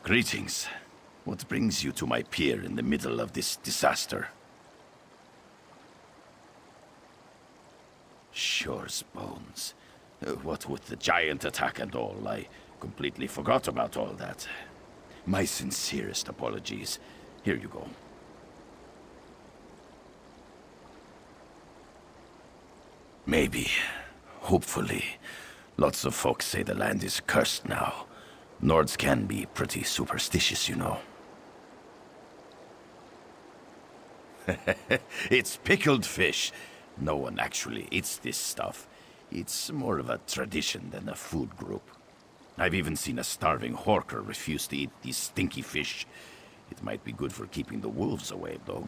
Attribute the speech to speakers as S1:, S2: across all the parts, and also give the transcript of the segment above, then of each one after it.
S1: Greetings. What brings you to my pier in the middle of this disaster? Shore's bones. What with the giant attack and all, I completely forgot about all that. My sincerest apologies. Here you go. Maybe. Hopefully. Lots of folks say the land is cursed now. Nords can be pretty superstitious, you know. It's pickled fish. No one actually eats this stuff. It's more of a tradition than a food group. I've even seen a starving horker refuse to eat these stinky fish. It might be good for keeping the wolves away, though.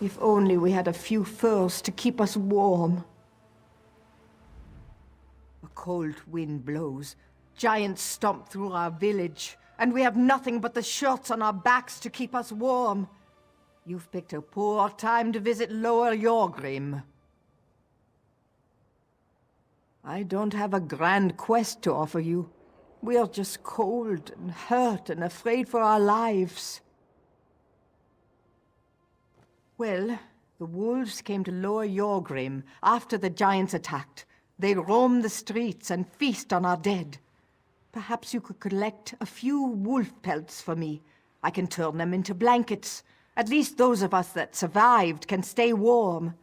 S2: If only we had a few furs to keep us warm. A cold wind blows. Giants stomp through our village, and we have nothing but the shirts on our backs to keep us warm. You've picked a poor time to visit Lower Yorgrim. I don't have a grand quest to offer you. We are just cold and hurt and afraid for our lives. Well, the wolves came to Lower Yorgrim after the giants attacked. They roam the streets and feast on our dead. Perhaps you could collect a few wolf pelts for me. I can turn them into blankets. At least those of us that survived can stay warm.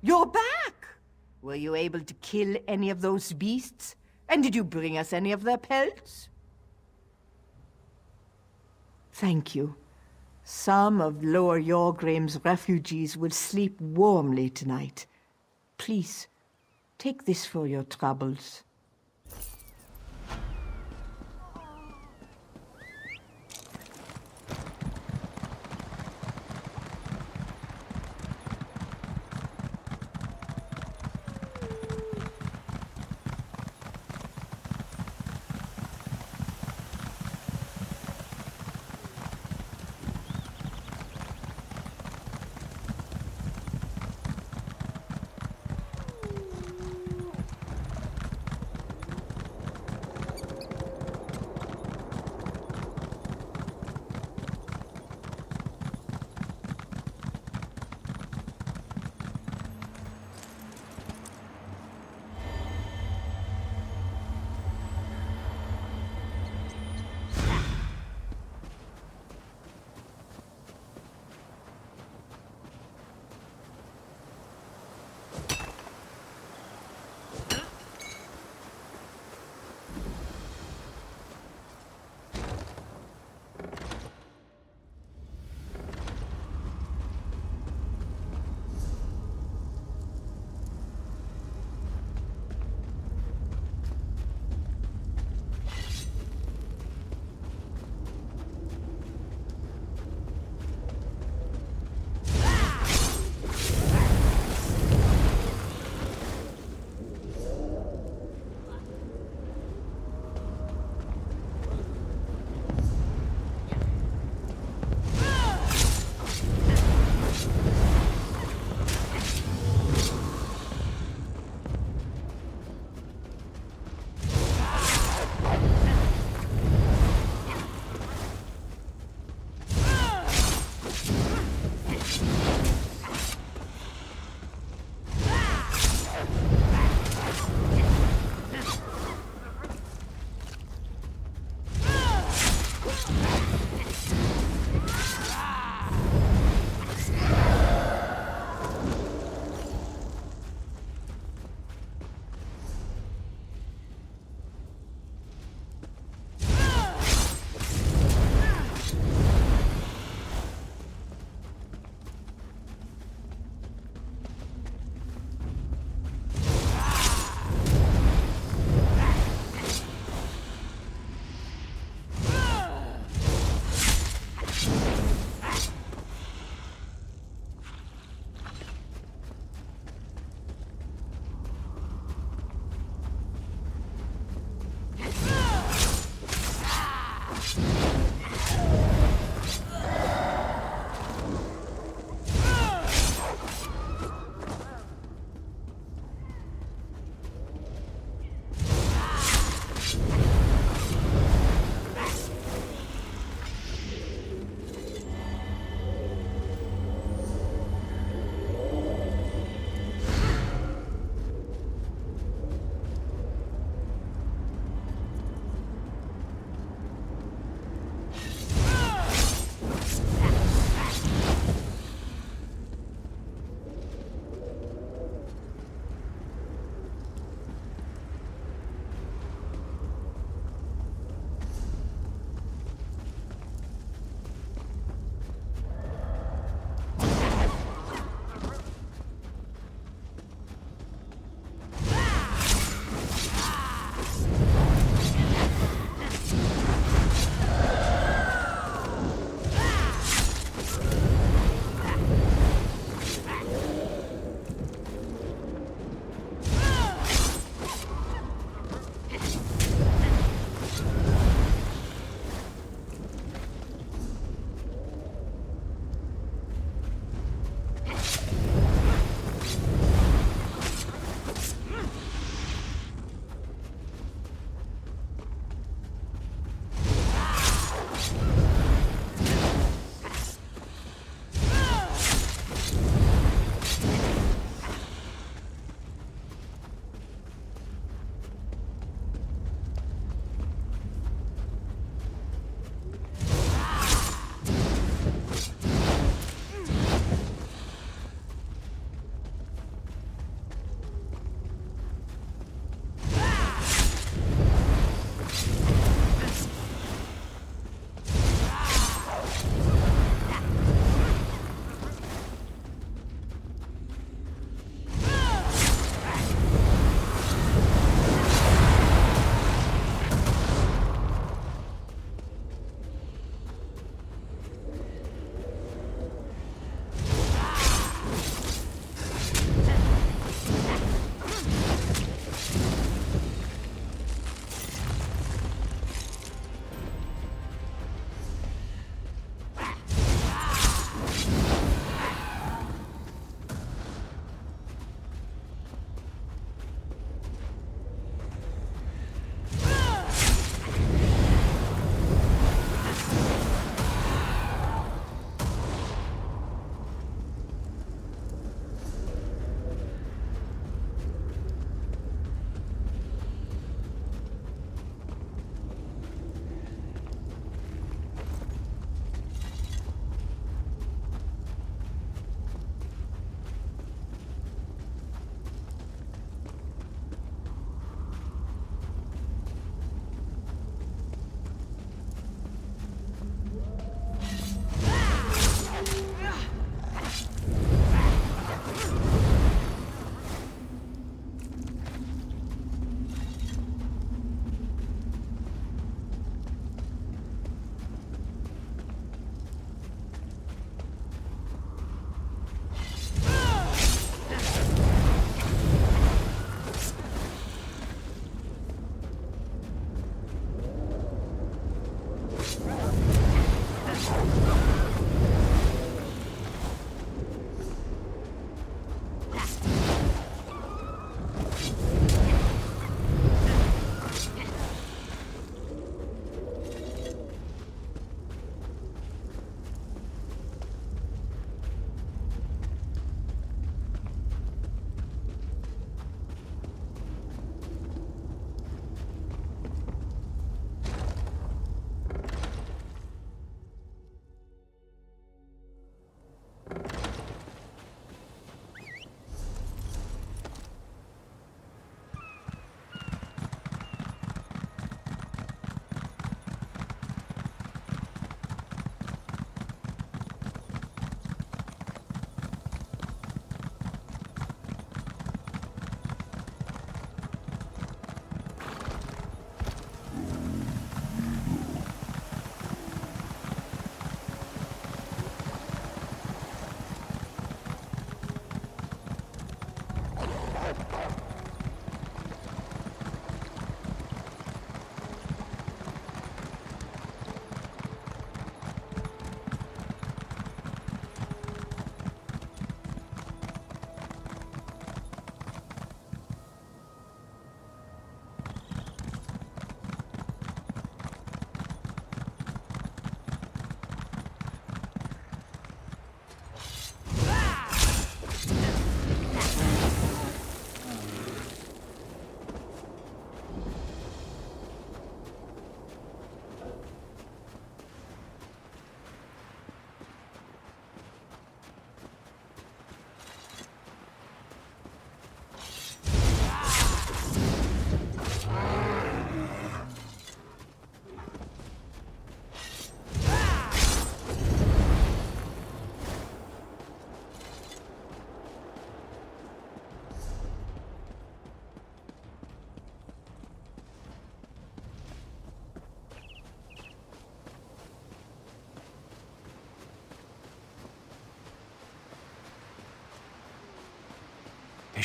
S2: You're back! Were you able to kill any of those beasts? And did you bring us any of their pelts? Thank you. Some of Lower Yorgrim's refugees will sleep warmly tonight. Please, take this for your troubles.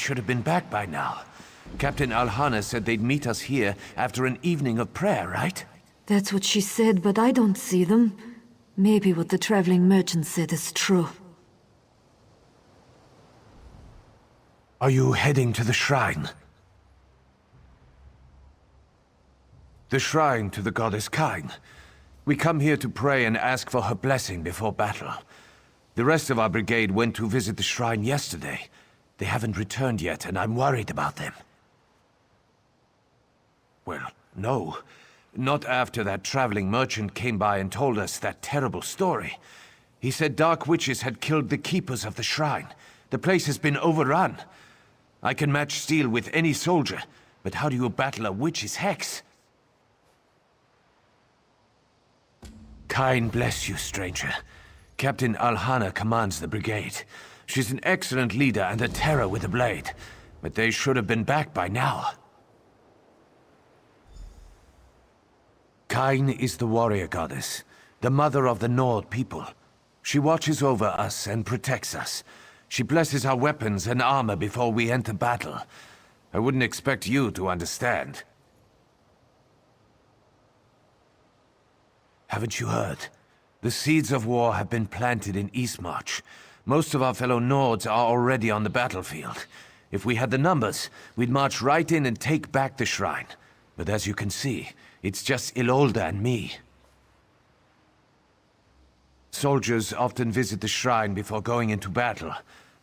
S3: should have been back by now. Captain Alhana said they'd meet us here after an evening of prayer, right?
S4: That's what she said, but I don't see them. Maybe what the traveling merchant said is true.
S3: Are you heading to the shrine? The shrine to the goddess Kyne. We come here to pray and ask for her blessing before battle. The rest of our brigade went to visit the shrine yesterday. They haven't returned yet, and I'm worried about them. Well, no. Not after that traveling merchant came by and told us that terrible story. He said dark witches had killed the keepers of the shrine. The place has been overrun. I can match steel with any soldier, but how do you battle a witch's hex? Kyne bless you, stranger. Captain Alhana commands the brigade. She's an excellent leader and a terror with a blade, but they should have been back by now. Kyne is the warrior goddess, the mother of the Nord people. She watches over us and protects us. She blesses our weapons and armor before we enter battle. I wouldn't expect you to understand. Haven't you heard? The seeds of war have been planted in Eastmarch. Most of our fellow Nords are already on the battlefield. If we had the numbers, we'd march right in and take back the shrine. But as you can see, it's just Ilolda and me. Soldiers often visit the shrine before going into battle.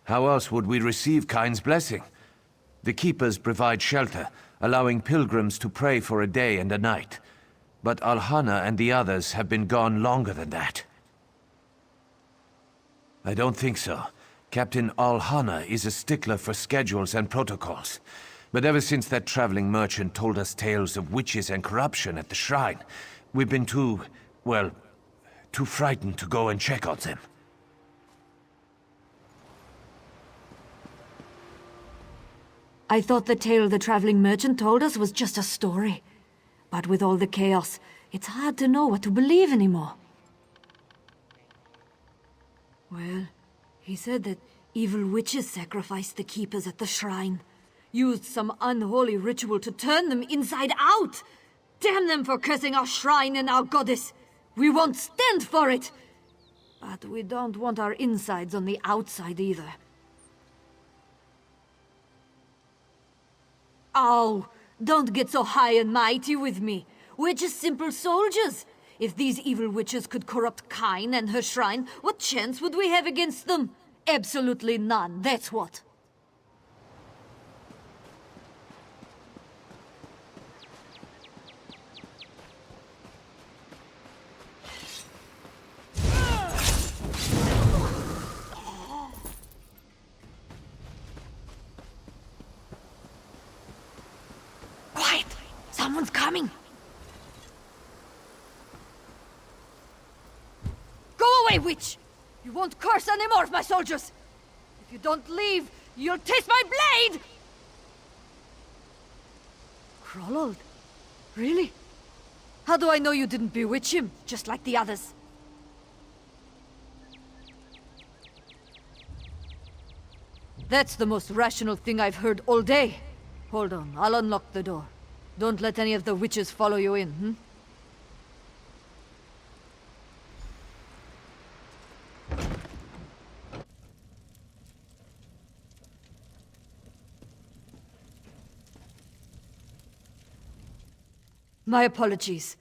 S3: How else would we receive Kyne's blessing? The keepers provide shelter, allowing pilgrims to pray for a day and a night. But Alhana and the others have been gone longer than that. I don't think so. Captain Alhana is a stickler for schedules and protocols. But ever since that traveling merchant told us tales of witches and corruption at the shrine, we've been too frightened to go and check on them.
S4: I thought the tale the traveling merchant told us was just a story. But with all the chaos, it's hard to know what to believe anymore. Well, he said that evil witches sacrificed the keepers at the shrine. Used some unholy ritual to turn them inside out! Damn them for cursing our shrine and our goddess! We won't stand for it! But we don't want our insides on the outside either. Oh, don't get so high and mighty with me. We're just simple soldiers. If these evil witches could corrupt Kyne and her shrine, what chance would we have against them? Absolutely none, that's what. Quiet! Someone's coming! Go away, witch! You won't curse anymore, my soldiers! If you don't leave, you'll taste my blade! Krollold? Really? How do I know you didn't bewitch him, just like the others? That's the most rational thing I've heard all day. Hold on, I'll unlock the door. Don't let any of the witches follow you in, hmm? My apologies,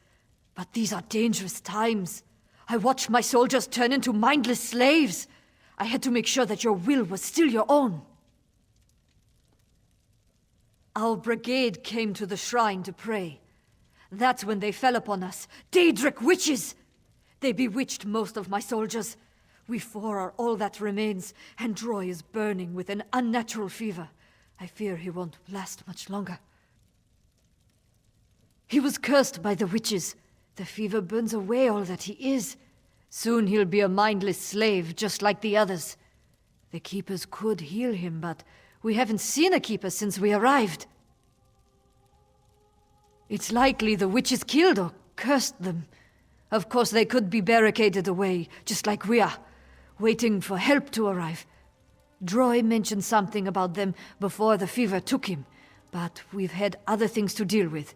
S4: but these are dangerous times. I watched my soldiers turn into mindless slaves. I had to make sure that your will was still your own. Our brigade came to the shrine to pray. That's when they fell upon us. Daedric witches! They bewitched most of my soldiers. We four are all that remains, and Droi is burning with an unnatural fever. I fear he won't last much longer. He was cursed by the witches. The fever burns away all that he is. Soon he'll be a mindless slave, just like the others. The keepers could heal him, but we haven't seen a keeper since we arrived. It's likely the witches killed or cursed them. Of course, they could be barricaded away, just like we are, waiting for help to arrive. Droi mentioned something about them before the fever took him, but we've had other things to deal with.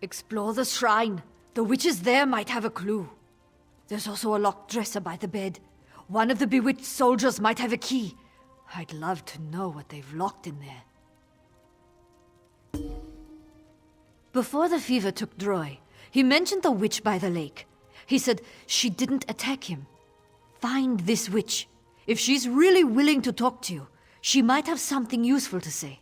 S4: Explore the shrine. The witches there might have a clue. There's also a locked dresser by the bed. One of the bewitched soldiers might have a key. I'd love to know what they've locked in there. Before the fever took Droi, he mentioned the witch by the lake. He said she didn't attack him. Find this witch. If she's really willing to talk to you, she might have something useful to say.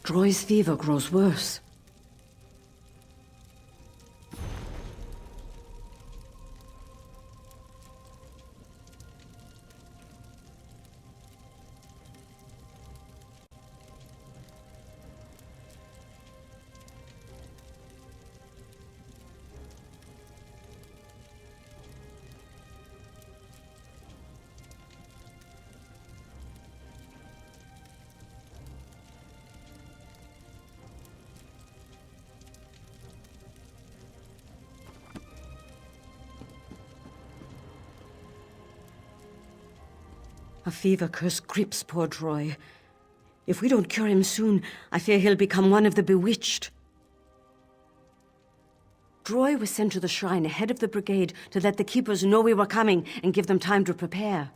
S5: Droi's fever grows worse. A fever curse grips poor Droi. If we don't cure him soon, I fear he'll become one of the bewitched. Droi was sent to the shrine ahead of the brigade to let the keepers know we were coming and give them time to prepare.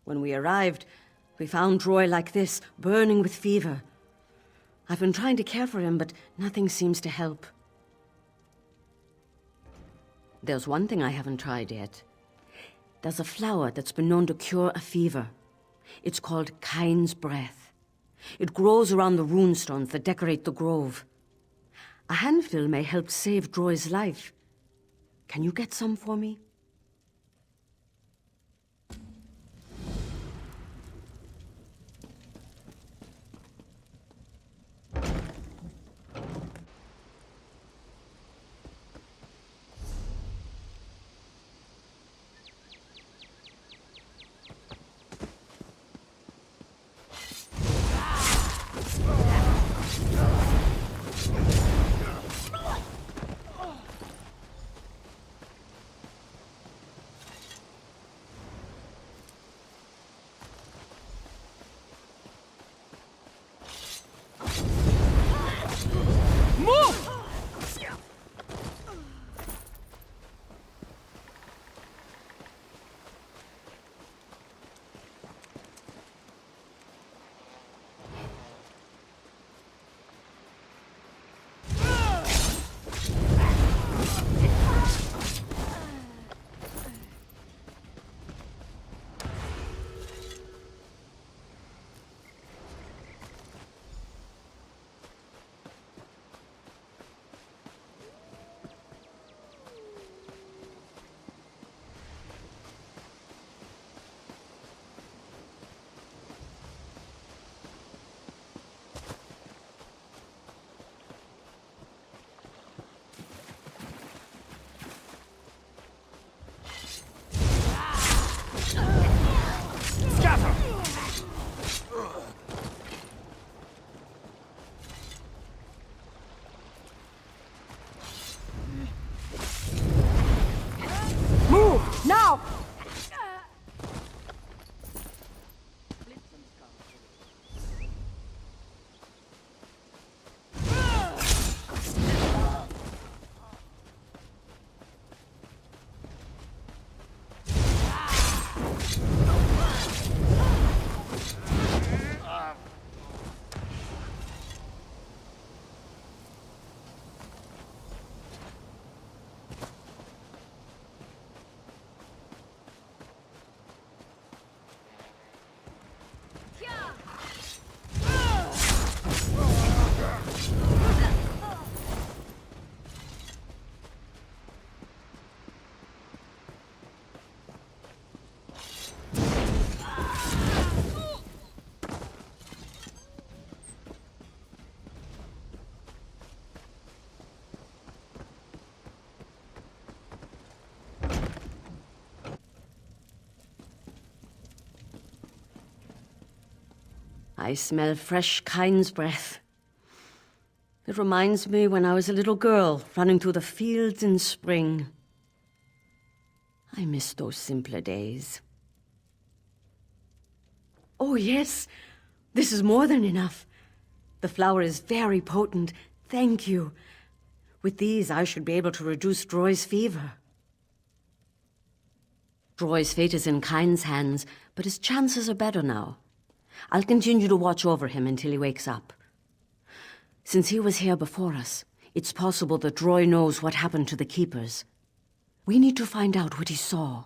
S5: When we arrived, we found Droi like this, burning with fever. I've been trying to care for him, but nothing seems to help. There's one thing I haven't tried yet. There's a flower that's been known to cure a fever. It's called Kyne's breath. It grows around the runestones that decorate the grove. A handful may help save Droi's life. Can you get some for me? I smell fresh Kyne's breath. It reminds me when I was a little girl, running through the fields in spring. I miss those simpler days. Oh, yes. This is more than enough. The flower is very potent. Thank you. With these, I should be able to reduce Droi's fever. Droi's fate is in Kyne's hands, but his chances are better now. I'll continue to watch over him until he wakes up. Since he was here before us, it's possible that Droi knows what happened to the Keepers. We need to find out what he saw.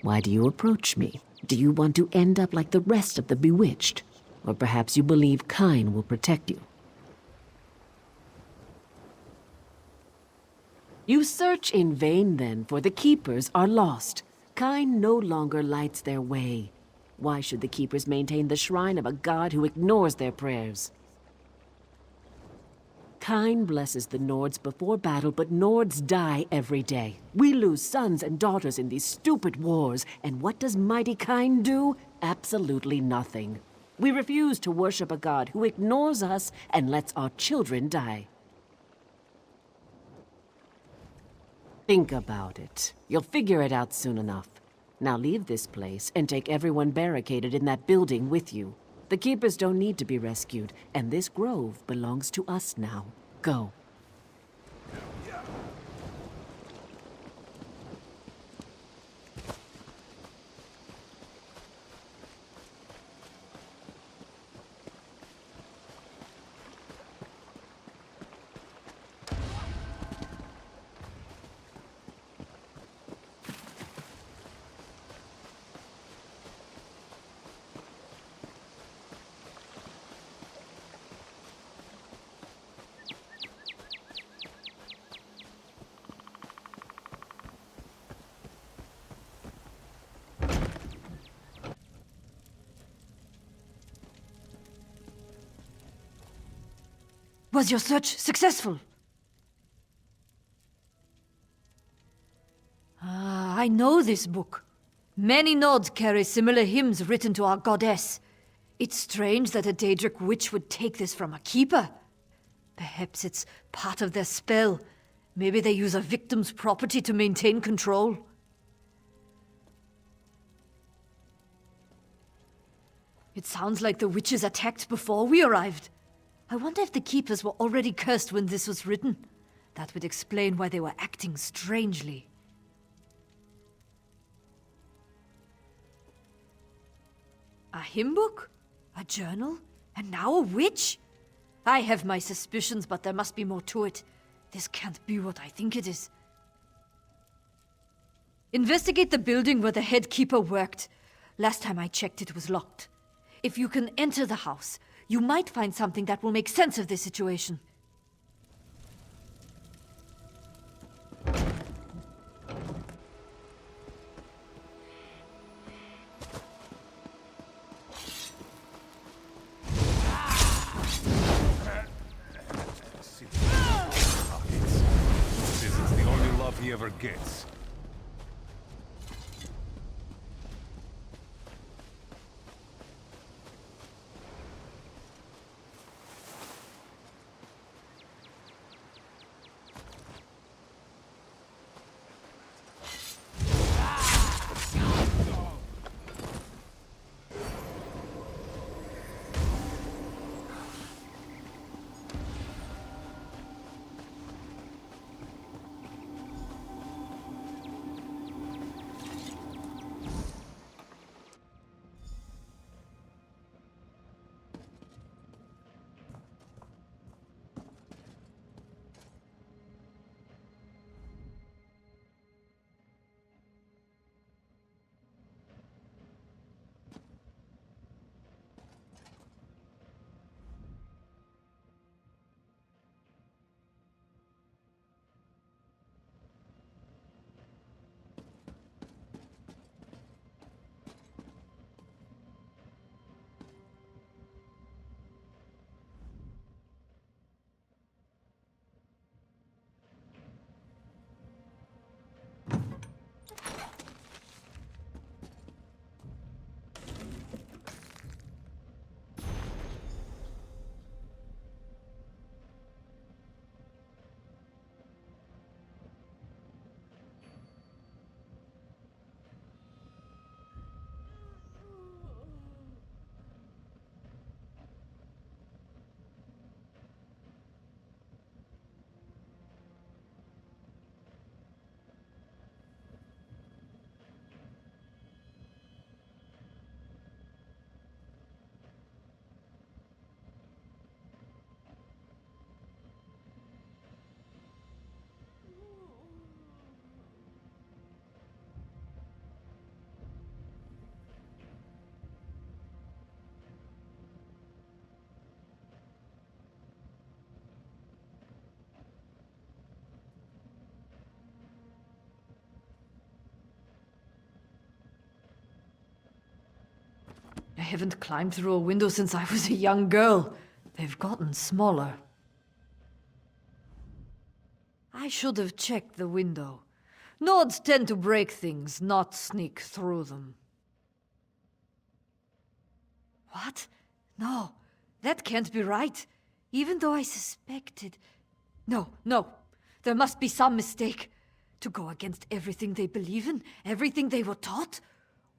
S6: Why do you approach me? Do you want to end up like the rest of the Bewitched? Or perhaps you believe Kyne will protect you? You search in vain, then, for the Keepers are lost. Kyne no longer lights their way. Why should the Keepers maintain the shrine of a god who ignores their prayers? Kyne blesses the Nords before battle, but Nords die every day. We lose sons and daughters in these stupid wars, and what does mighty Kyne do? Absolutely nothing. We refuse to worship a god who ignores us and lets our children die. Think about it. You'll figure it out soon enough. Now leave this place and take everyone barricaded in that building with you. The Keepers don't need to be rescued, and this grove belongs to us now. Go.
S4: Was your search successful? Ah, I know this book. Many nods carry similar hymns written to our goddess. It's strange that a Daedric witch would take this from a keeper. Perhaps it's part of their spell. Maybe they use a victim's property to maintain control. It sounds like the witches attacked before we arrived. I wonder if the Keepers were already cursed when this was written. That would explain why they were acting strangely. A hymn book? A journal? And now a witch? I have my suspicions, but there must be more to it. This can't be what I think it is. Investigate the building where the head keeper worked. Last time I checked, it was locked. If you can enter the house, you might find something that will make sense of this situation.
S7: This is the only love he ever gets.
S4: I haven't climbed through a window since I was a young girl. They've gotten smaller. I should have checked the window. Nords tend to break things, not sneak through them. What? No, that can't be right. Even though I suspected... No. There must be some mistake. To go against everything they believe in, everything they were taught?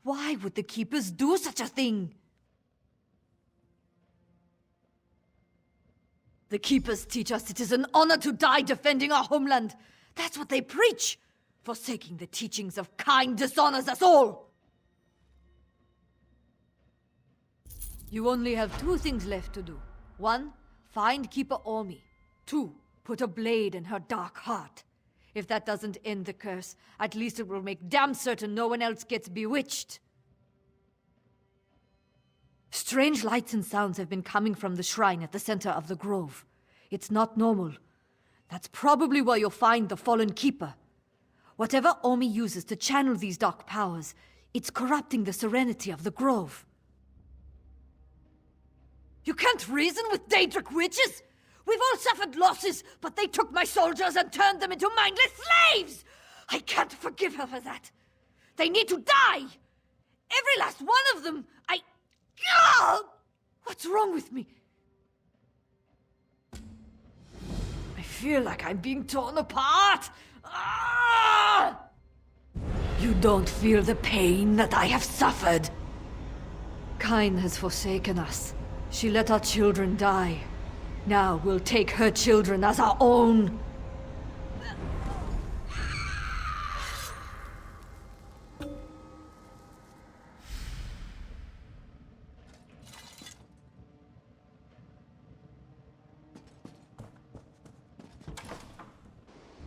S4: Why would the Keepers do such a thing? The Keepers teach us it is an honor to die defending our homeland. That's what they preach. Forsaking the teachings of Kyne dishonors us all. You only have two things left to do. 1, find Keeper Ormi. 2, put a blade in her dark heart. If that doesn't end the curse, at least it will make damn certain no one else gets bewitched. Strange lights and sounds have been coming from the shrine at the center of the grove. It's not normal. That's probably where you'll find the fallen keeper. Whatever Ormi uses to channel these dark powers, it's corrupting the serenity of the grove. You can't reason with Daedric witches! We've all suffered losses, but they took my soldiers and turned them into mindless slaves! I can't forgive her for that. They need to die! Every last one of them! What's wrong with me? I feel like I'm being torn apart! You don't feel the pain that I have suffered. Kyne has forsaken us. She let our children die. Now we'll take her children as our own.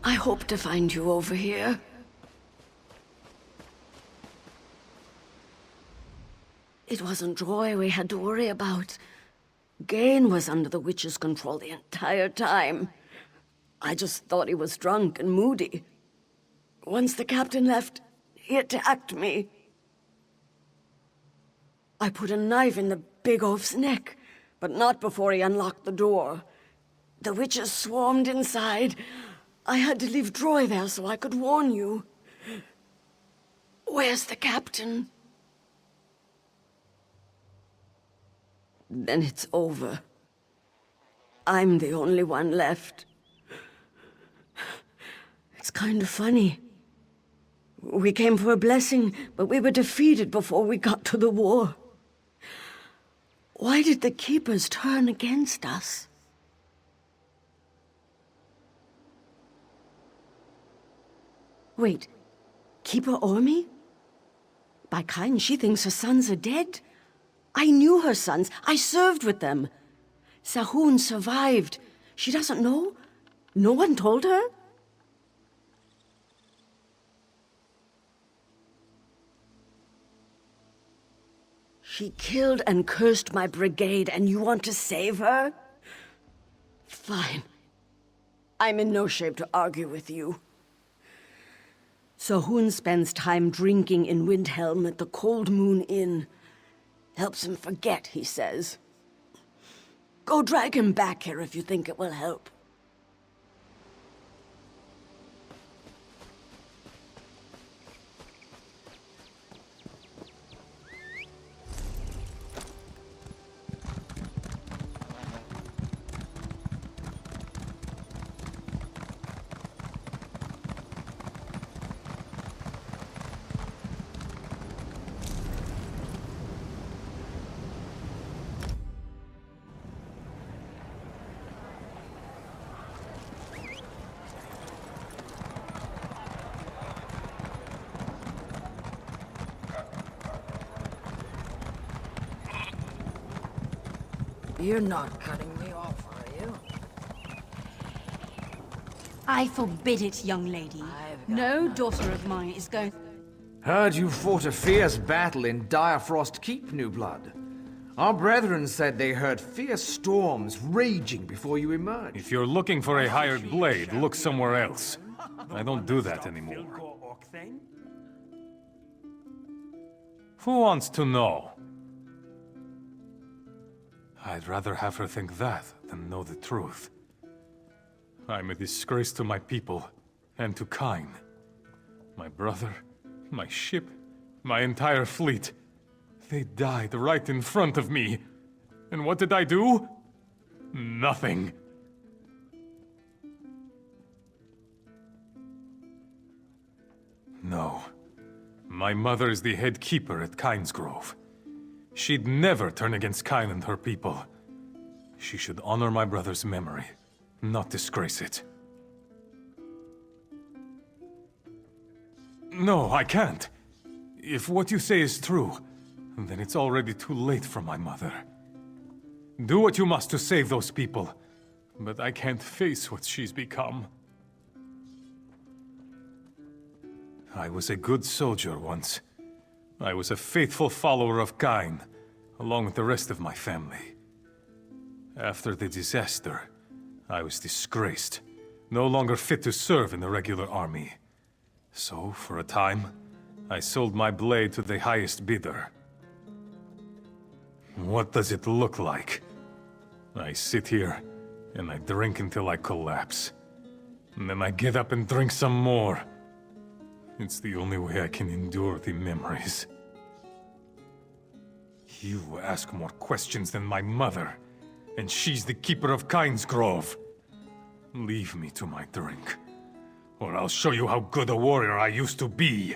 S5: I hope to find you over here. It wasn't Droi we had to worry about. Kyne was under the witch's control the entire time. I just thought he was drunk and moody. Once the captain left, he attacked me. I put a knife in the big oaf's neck, but not before he unlocked the door. The witches swarmed inside. I had to leave Droi there so I could warn you. Where's the captain? Then it's over. I'm the only one left. It's kind of funny. We came for a blessing, but we were defeated before we got to the war. Why did the Keepers turn against us? Wait, Keeper Ormy? By Kyne, she thinks her sons are dead. I knew her sons. I served with them. Sahun survived. She doesn't know? No one told her? She killed and cursed my brigade, and you want to save her? Fine. I'm in no shape to argue with you. Sahun spends time drinking in Windhelm at the Cold Moon Inn. Helps him forget, he says. Go drag him back here if you think it will help.
S8: You're not cutting me off, are you?
S9: I forbid it, young lady. No daughter of mine is going...
S10: Heard you fought a fierce battle in Direfrost Keep, New Blood. Our brethren said they heard fierce storms raging before you emerged.
S7: If you're looking for a hired blade, look somewhere else. I don't do that anymore. Who wants to know? I'd rather have her think that than know the truth. I'm a disgrace to my people, and to Kyne. My brother, my ship, my entire fleet. They died right in front of me. And what did I do? Nothing. No. My mother is the head keeper at Kynesgrove. She'd never turn against Kyne and her people. She should honor my brother's memory, not disgrace it. No, I can't. If what you say is true, then it's already too late for my mother. Do what you must to save those people, but I can't face what she's become. I was a good soldier once. I was a faithful follower of Kyne, along with the rest of my family. After the disaster, I was disgraced, no longer fit to serve in the regular army. So, for a time, I sold my blade to the highest bidder. What does it look like? I sit here, and I drink until I collapse. And then I get up and drink some more. It's the only way I can endure the memories. You ask more questions than my mother, and she's the keeper of Kynesgrove. Leave me to my drink, or I'll show you how good a warrior I used to be.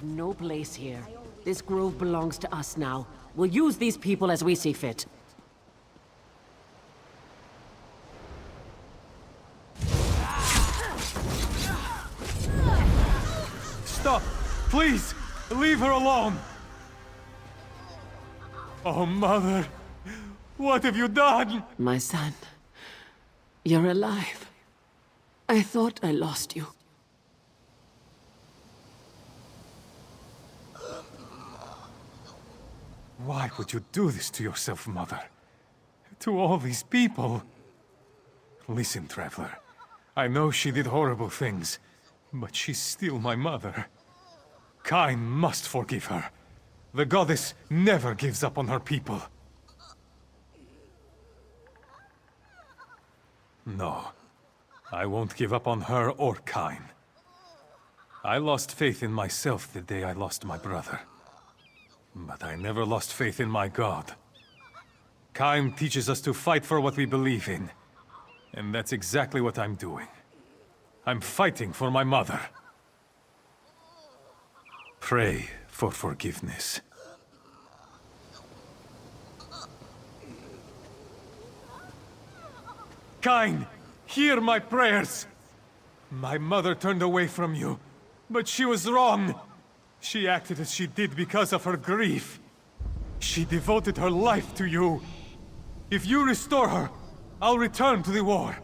S6: have no place here. This grove belongs to us now. We'll use these people as we see fit.
S7: Stop! Please! Leave her alone! Oh, Mother! What have you done?
S6: My son, you're alive. I thought I lost you.
S7: Why would you do this to yourself, Mother? To all these people? Listen, Traveler. I know she did horrible things, but she's still my mother. Kyne must forgive her. The goddess never gives up on her people. No, I won't give up on her or Kyne. I lost faith in myself the day I lost my brother. But I never lost faith in my god. Kyne teaches us to fight for what we believe in. And that's exactly what I'm doing. I'm fighting for my mother. Pray for forgiveness. Kyne, hear my prayers! My mother turned away from you, but she was wrong. She acted as she did because of her grief. She devoted her life to you. If you restore her, I'll return to the war.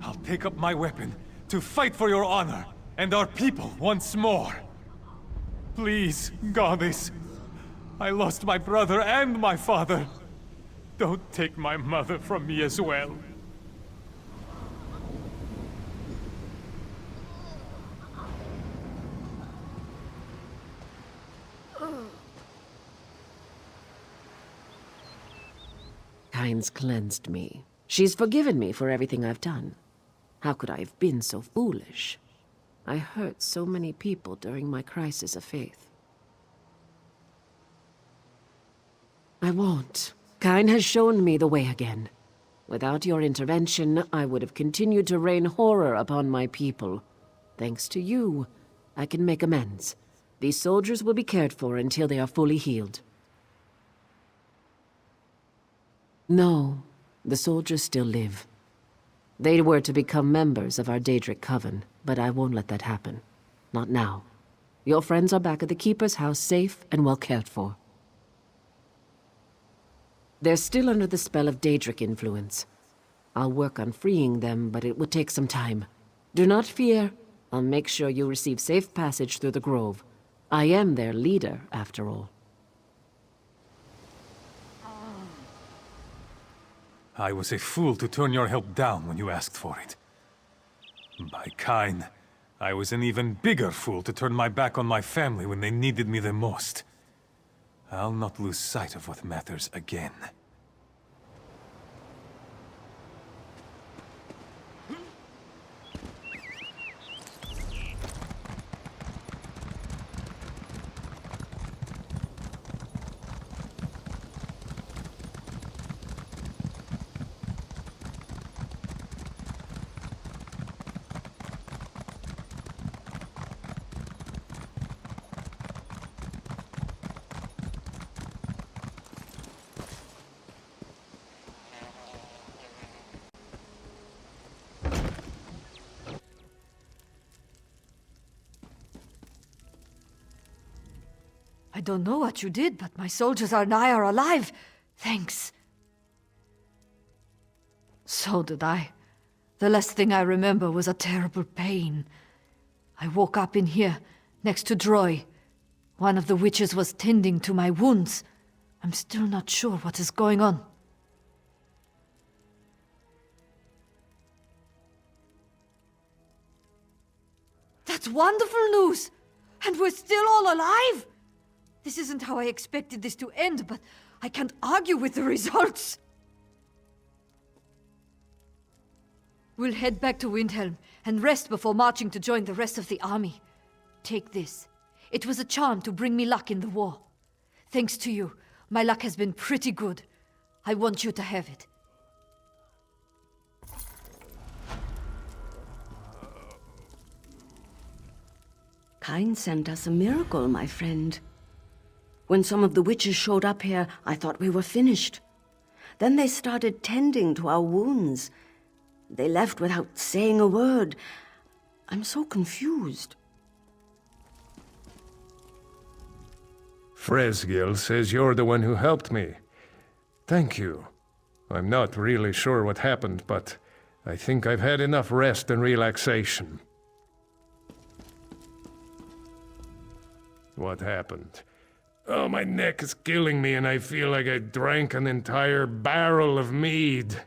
S7: I'll take up my weapon to fight for your honor and our people once more. Please, Goddess. I lost my brother and my father. Don't take my mother from me as well.
S6: Kyne's cleansed me. She's forgiven me for everything I've done. How could I have been so foolish? I hurt so many people during my crisis of faith. I won't. Kyne has shown me the way again. Without your intervention, I would have continued to rain horror upon my people. Thanks to you, I can make amends. These soldiers will be cared for until they are fully healed. No, the soldiers still live. They were to become members of our Daedric coven, but I won't let that happen. Not now. Your friends are back at the Keeper's house, safe and well cared for. They're still under the spell of Daedric influence. I'll work on freeing them, but it will take some time. Do not fear. I'll make sure you receive safe passage through the grove. I am their leader, after all.
S7: I was a fool to turn your help down when you asked for it. By Kyne, I was an even bigger fool to turn my back on my family when they needed me the most. I'll not lose sight of what matters again.
S4: I don't know what you did, but my soldiers are alive. Thanks. So did I. The last thing I remember was a terrible pain. I woke up in here, next to Droi. One of the witches was tending to my wounds. I'm still not sure what is going on. That's wonderful news! And we're still all alive! This isn't how I expected this to end, but I can't argue with the results. We'll head back to Windhelm and rest before marching to join the rest of the army. Take this. It was a charm to bring me luck in the war. Thanks to you, my luck has been pretty good. I want you to have it.
S5: Kyne sent us a miracle, my friend. When some of the witches showed up here, I thought we were finished. Then they started tending to our wounds. They left without saying a word. I'm so confused.
S11: Fresgil says you're the one who helped me. Thank you. I'm not really sure what happened, but I think I've had enough rest and relaxation. What happened? Oh, my neck is killing me and I feel like I drank an entire barrel of mead.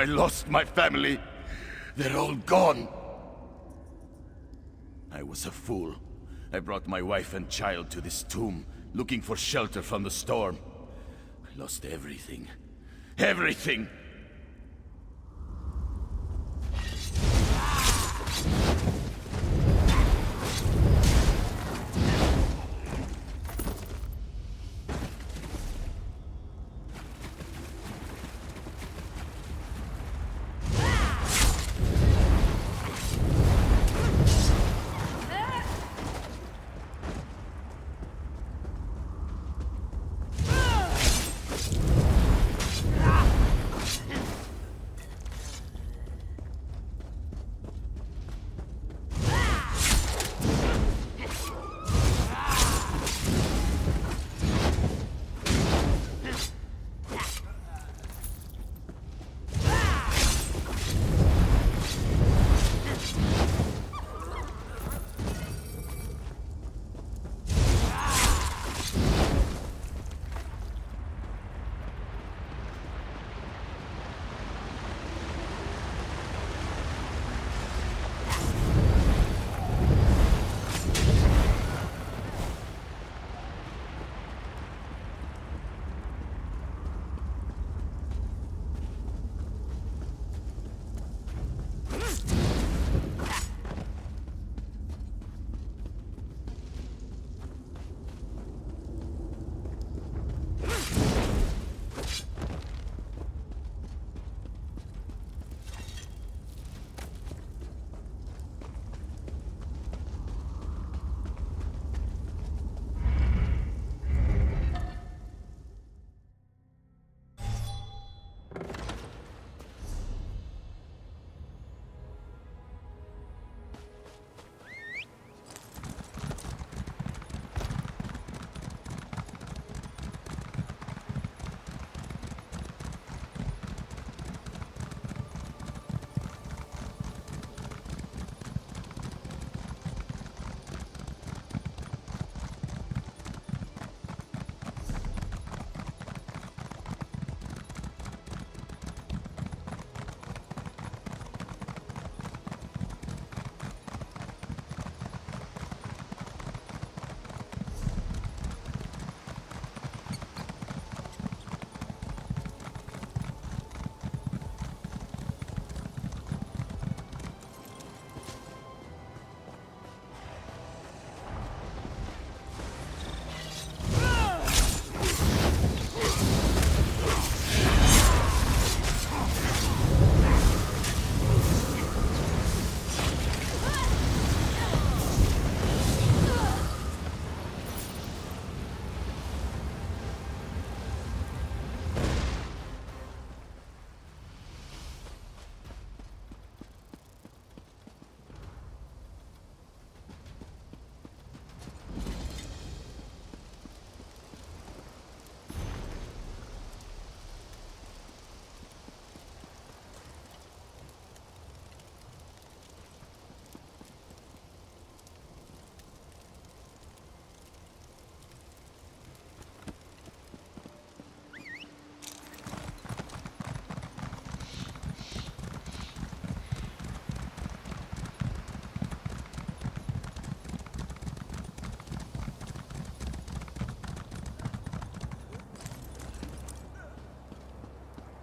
S1: I lost my family. They're all gone. I was a fool. I brought my wife and child to this tomb, looking for shelter from the storm. I lost everything. Everything!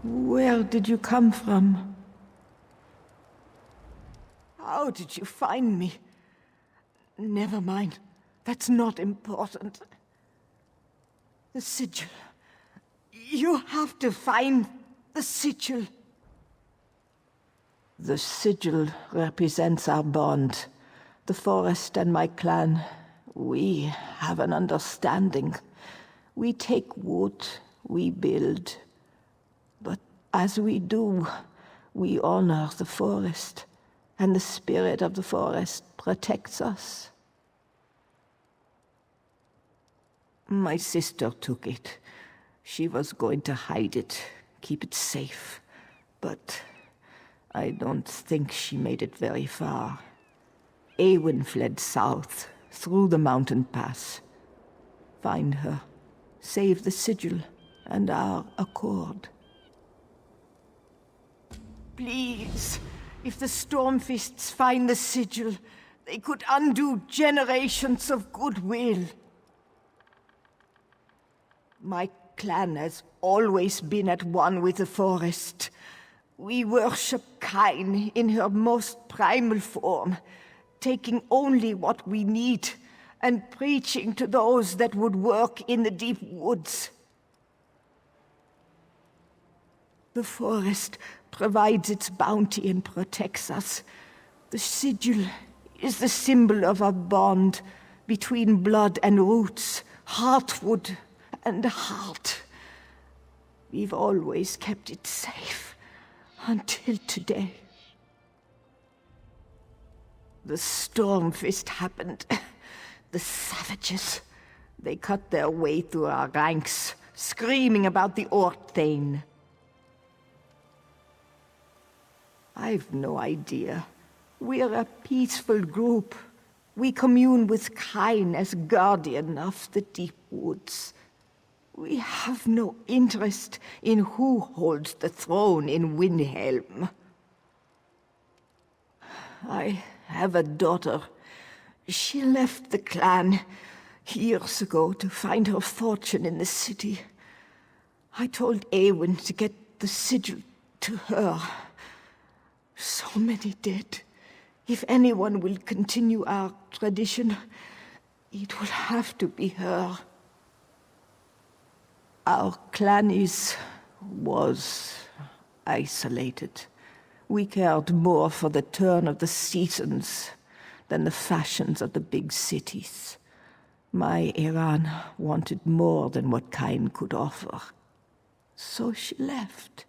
S2: Where did you come from? How did you find me? Never mind. That's not important. The sigil. You have to find the sigil. The sigil represents our bond. The forest and my clan. We have an understanding. We take wood, we build. But as we do, we honor the forest, and the spirit of the forest protects us. My sister took it. She was going to hide it, keep it safe. But I don't think she made it very far. Eowyn fled south, through the mountain pass. Find her, save the sigil, and our accord. Please, if the Stormfists find the sigil, they could undo generations of goodwill. My clan has always been at one with the forest. We worship Kyne in her most primal form, taking only what we need and preaching to those that would work in the deep woods. The forest provides its bounty and protects us. The sigil is the symbol of a bond between blood and roots, heartwood and heart. We've always kept it safe, until today. The Stormfist happened. The savages. They cut their way through our ranks, screaming about the Ortthane. I've no idea. We're a peaceful group. We commune with Kyne as guardian of the deep woods. We have no interest in who holds the throne in Windhelm. I have a daughter. She left the clan years ago to find her fortune in the city. I told Eowyn to get the sigil to her. So many dead. If anyone will continue our tradition, it will have to be her. Our clan was isolated. We cared more for the turn of the seasons than the fashions of the big cities. My Iran wanted more than what Kyne could offer. So she left.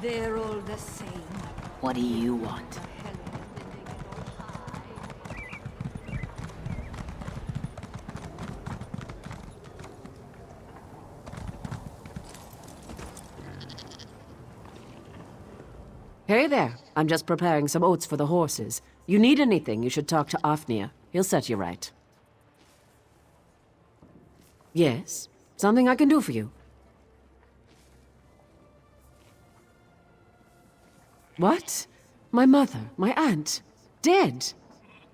S4: They're all the same.
S6: What do you want? Hey there. I'm just preparing some oats for the horses. You need anything, you should talk to Afnir. He'll set you right. Yes? Something I can do for you? What? My mother, my aunt, dead.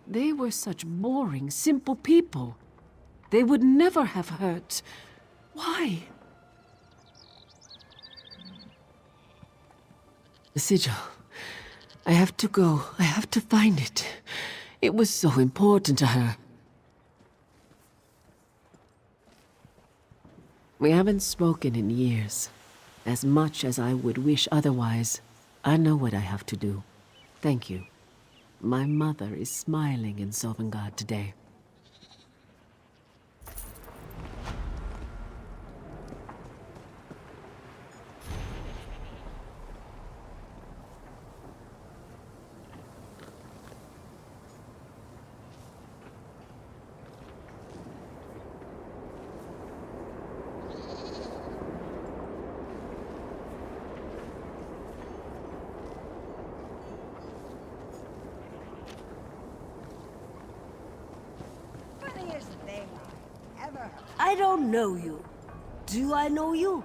S6: They were such boring, simple people. They would never have hurt. Why? The sigil. I have to go. I have to find it. It was so important to her. We haven't spoken in years. As much as I would wish otherwise, I know what I have to do. Thank you. My mother is smiling in Sovngarde today.
S9: I don't know you. Do I know you?